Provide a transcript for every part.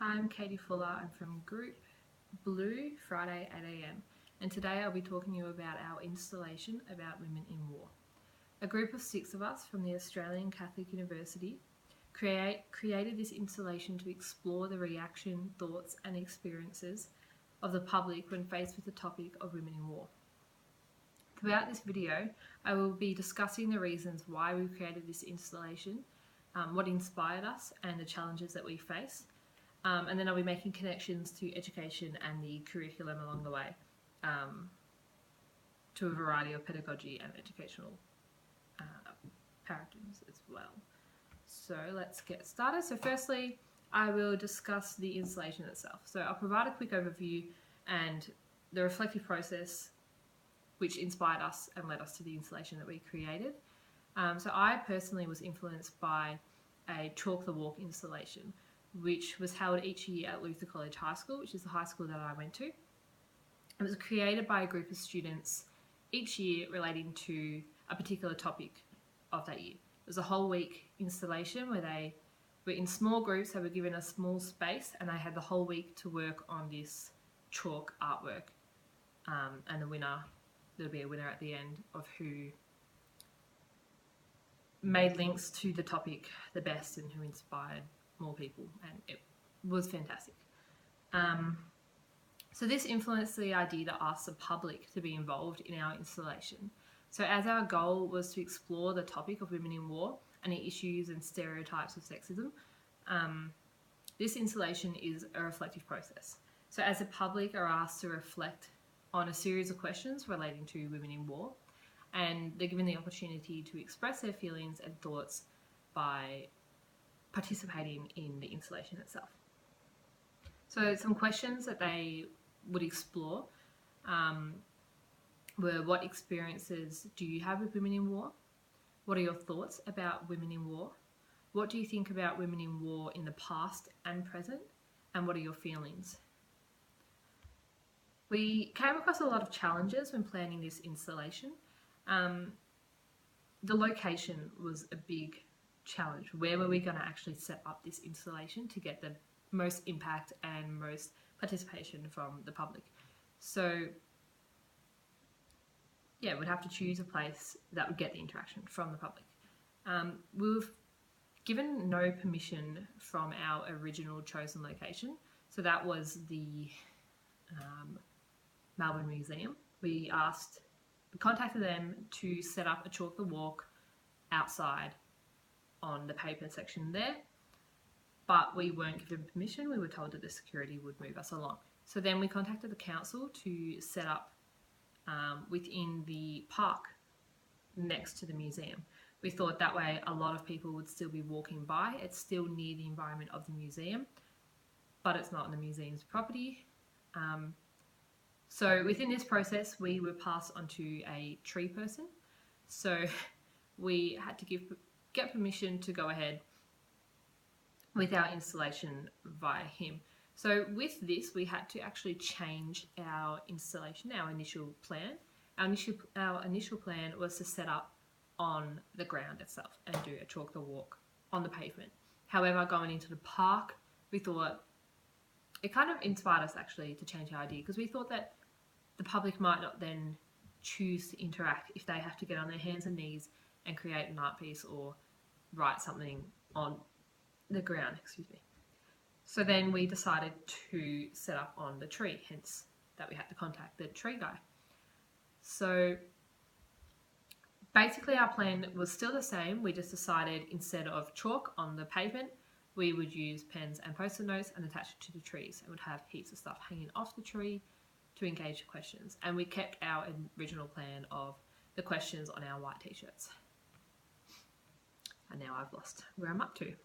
Hi, I'm Katie Fuller. I'm from group BlueFriday8am, and today I'll be talking to you about our installation about women in war. A group of 6 of us from the Australian Catholic University created this installation to explore the reaction, thoughts and experiences of the public when faced with the topic of women in war. Throughout this video, I will be discussing the reasons why we created this installation, what inspired us and the challenges that we face. And then I'll be making connections to education and the curriculum along the way, to a variety of pedagogy and educational paradigms as well. So let's get started. So firstly, I will discuss the installation itself. So I'll provide a quick overview and the reflective process which inspired us and led us to the installation that we created. So I personally was influenced by a Chalk the Walk installation, which was held each year at Luther College High School, which is the high school that I went to. It was created by a group of students each year relating to a particular topic of that year. It was a whole week installation where they were in small groups. They were given a small space and they had the whole week to work on this chalk artwork. And there'll be a winner at the end of who made links to the topic the best and who inspired more people, and it was fantastic. So this influenced the idea to ask the public to be involved in our installation. So as our goal was to explore the topic of women in war and the issues and stereotypes of sexism, this installation is a reflective process. So as the public are asked to reflect on a series of questions relating to women in war, and they're given the opportunity to express their feelings and thoughts by participating in the installation itself. So some questions that they would explore were: what experiences do you have with women in war? What are your thoughts about women in war? What do you think about women in war in the past and present? And what are your feelings? We came across a lot of challenges when planning this installation. The location was a big challenge. Where were we going to actually set up this installation to get the most impact and most participation from the public? So yeah, we'd have to choose a place that would get the interaction from the public. We were given no permission from our original chosen location, so that was the Melbourne Museum. We contacted them to set up a Chalk the Walk outside on the paper section there, but we weren't given permission. We were told that the security would move us along. So then we contacted the council to set up within the park next to the museum. We thought that way a lot of people would still be walking by. It's still near the environment of the museum, but it's not on the museum's property. So within this process, we were passed on to a tree person. So we had to get permission to go ahead with our installation via him. So with this, we had to actually change our installation, our initial plan. Our initial plan was to set up on the ground itself and do a Chalk the Walk on the pavement. However, going into the park, we thought it kind of inspired us actually to change our idea, because we thought that the public might not then choose to interact if they have to get on their hands and knees and create an art piece or write something on the ground, So then we decided to set up on the tree, hence that we had to contact the tree guy. So basically our plan was still the same. We just decided instead of chalk on the pavement, we would use pens and post-it notes and attach it to the trees, and would have heaps of stuff hanging off the tree to engage questions. And we kept our original plan of the questions on our white t-shirts. And now I've lost where I'm up to.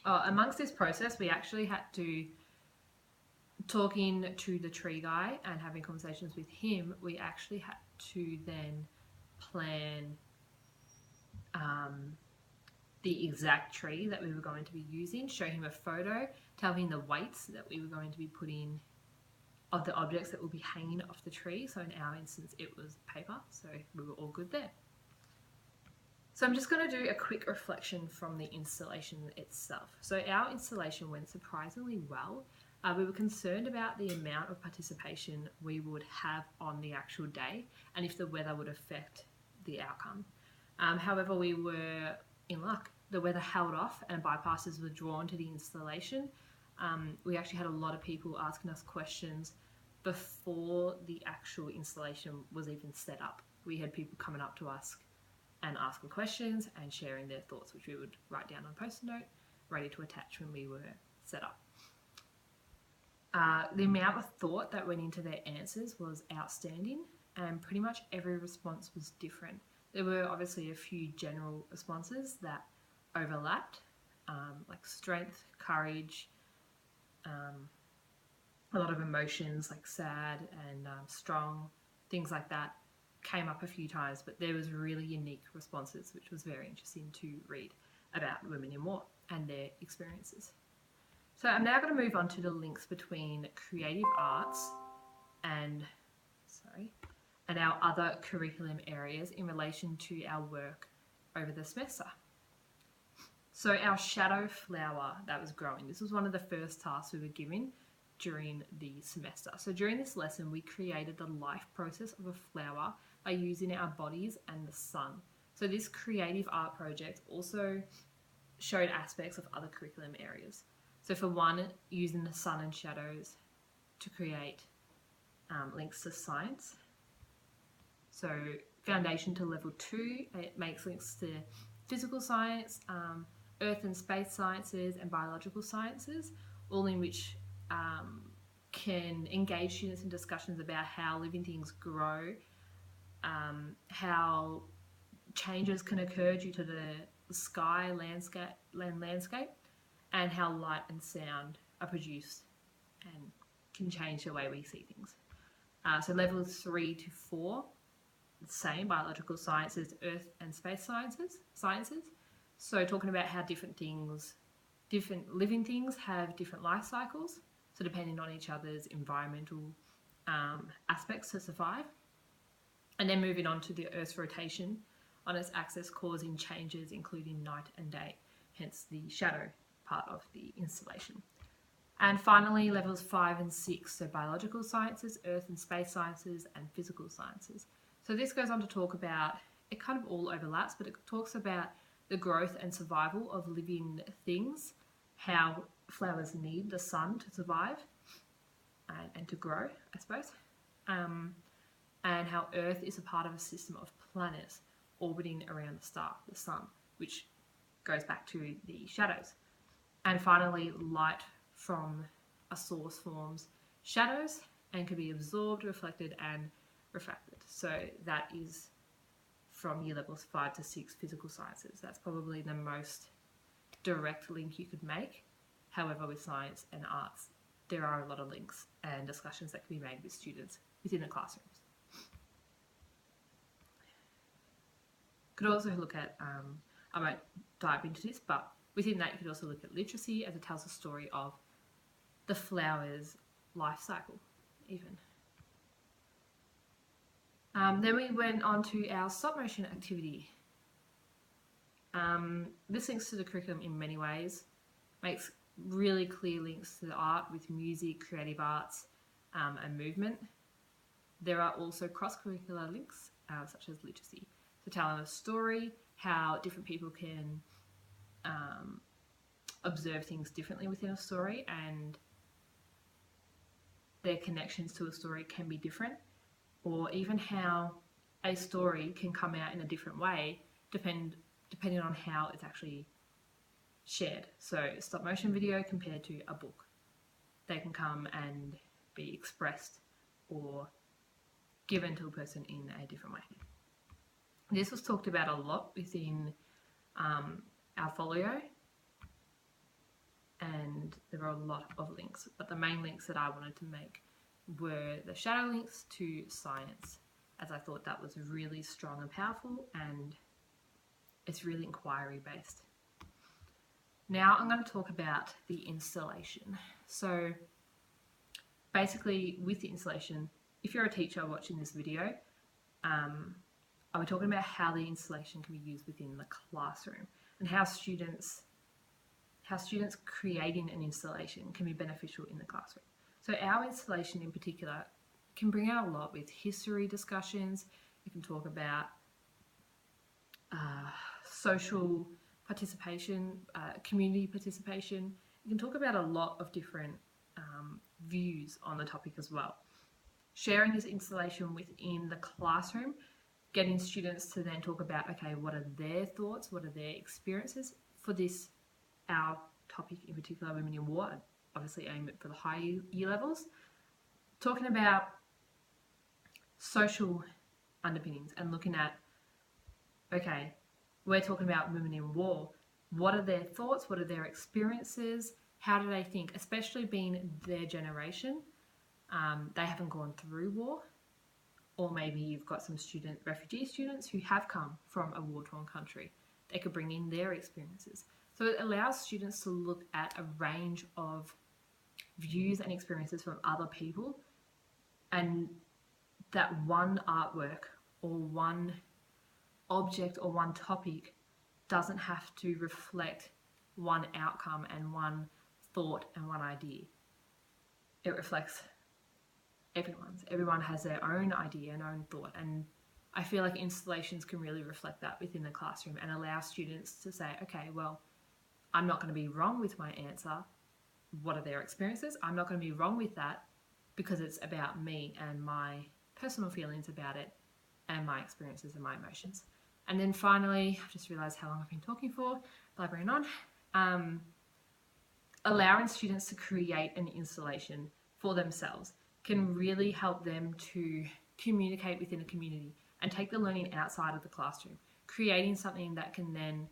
Amongst this process, we actually had to, talking to the tree guy and having conversations with him, we actually had to then plan the exact tree that we were going to be using, show him a photo, tell him the weights that we were going to be putting of the objects that will be hanging off the tree. So in our instance, it was paper, so we were all good there. So I'm just going to do a quick reflection from the installation itself. So our installation went surprisingly well. We were concerned about the amount of participation we would have on the actual day and if the weather would affect the outcome. However, we were in luck. The weather held off and bypassers were drawn to the installation. We actually had a lot of people asking us questions before the actual installation was even set up. We had people coming up to us and asking questions and sharing their thoughts, which we would write down on a post-it note, ready to attach when we were set up. The amount of thought that went into their answers was outstanding, and pretty much every response was different. There were obviously a few general responses that overlapped, like strength, courage, a lot of emotions like sad and strong, things like that came up a few times, but there was really unique responses, which was very interesting to read about women in war and their experiences. So I'm now going to move on to the links between creative arts and our other curriculum areas in relation to our work over the semester. So our shadow flower that was growing, this was one of the first tasks we were given during the semester. So during this lesson, we created the life process of a flower by using our bodies and the sun. So this creative art project also showed aspects of other curriculum areas. So for one, using the sun and shadows to create links to science. So foundation to level 2, it makes links to physical science, earth and space sciences and biological sciences, all in which can engage students in discussions about how living things grow, how changes can occur due to the sky, landscape, and how light and sound are produced and can change the way we see things. So levels 3 to 4, the same, biological sciences, earth and space sciences. So talking about how different living things have different life cycles, so depending on each other's environmental aspects to survive. And then moving on to the Earth's rotation on its axis causing changes including night and day, hence the shadow part of the installation. And finally, levels 5 and 6, so biological sciences, earth and space sciences, and physical sciences. So this goes on to talk about, it kind of all overlaps, but it talks about the growth and survival of living things, how flowers need the sun to survive and to grow, I suppose, and how Earth is a part of a system of planets orbiting around the star, the sun, which goes back to the shadows. And finally, light from a source forms shadows and can be absorbed, reflected, and refracted. So that is from year levels 5 to 6 physical sciences. That's probably the most direct link you could make. However, with science and arts, there are a lot of links and discussions that can be made with students within the classrooms. Could also look at, I won't dive into this, but within that you could also look at literacy, as it tells the story of the flower's life cycle even. Then we went on to our stop motion activity. This links to the curriculum in many ways, makes really clear links to the art with music, creative arts, and movement. There are also cross-curricular links, such as literacy. So telling a story, how different people can observe things differently within a story, and their connections to a story can be different, or even how a story can come out in a different way depending on how it's actually shared. So stop motion video compared to a book, they can come and be expressed or given to a person in a different way. This was talked about a lot within our folio, and there are a lot of links, but the main links that I wanted to make were the shadow links to science, as I thought that was really strong and powerful, and it's really inquiry based. Now I'm going to talk about the installation. So basically with the installation, if you're a teacher watching this video, are we talking about how the installation can be used within the classroom and how students creating an installation can be beneficial in the classroom. So our installation in particular can bring out a lot with history discussions. You can talk about social participation, community participation. You can talk about a lot of different views on the topic as well. Sharing this installation within the classroom, getting students to then talk about, okay, what are their thoughts, what are their experiences for this, our topic in particular, Women in War, obviously aim it for the high year levels, talking about social underpinnings and looking at, okay, we're talking about women in war. What are their thoughts? What are their experiences? How do they think, especially being their generation? They haven't gone through war, or maybe you've got some refugee students who have come from a war-torn country. They could bring in their experiences. So it allows students to look at a range of views and experiences from other people, and that one artwork or one object or one topic doesn't have to reflect one outcome and one thought and one idea. It reflects everyone's. Everyone has their own idea and own thought, and I feel like installations can really reflect that within the classroom and allow students to say, okay, well, I'm not going to be wrong with my answer. What are their experiences? I'm not going to be wrong with that because it's about me and my personal feelings about it and my experiences and my emotions. And then finally, I've just realised how long I've been talking for, blabbering on, allowing students to create an installation for themselves can really help them to communicate within a community and take the learning outside of the classroom, creating something that can then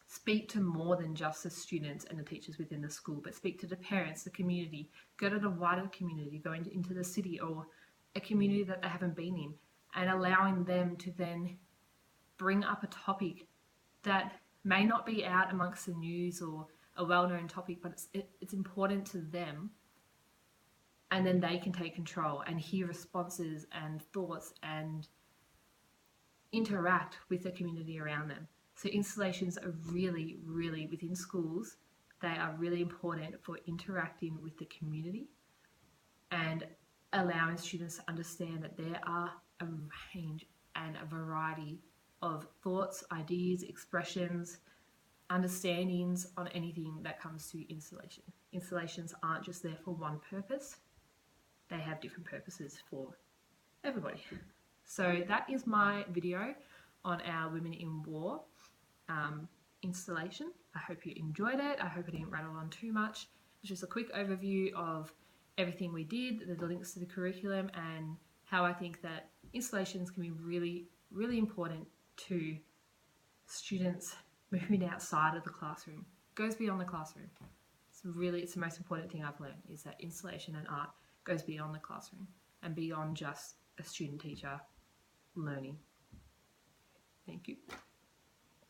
speak to more than just the students and the teachers within the school, but speak to the parents, the community, go to the wider community, go into the city or a community that they haven't been in, and allowing them to then bring up a topic that may not be out amongst the news or a well-known topic, but it's important to them, and then they can take control and hear responses and thoughts and interact with the community around them. So installations are really, really, within schools, they are really important for interacting with the community and allowing students to understand that there are a range and a variety of thoughts, ideas, expressions, understandings on anything that comes to installation. Installations aren't just there for one purpose, they have different purposes for everybody. So that is my video on our Women in War installation. I hope you enjoyed it. I hope I didn't rattle on too much. It's just a quick overview of everything we did, the links to the curriculum, and how I think that installations can be really, really important to students moving outside of the classroom. It goes beyond the classroom. It's the most important thing I've learned, is that installation and art goes beyond the classroom and beyond just a student-teacher learning. Thank you.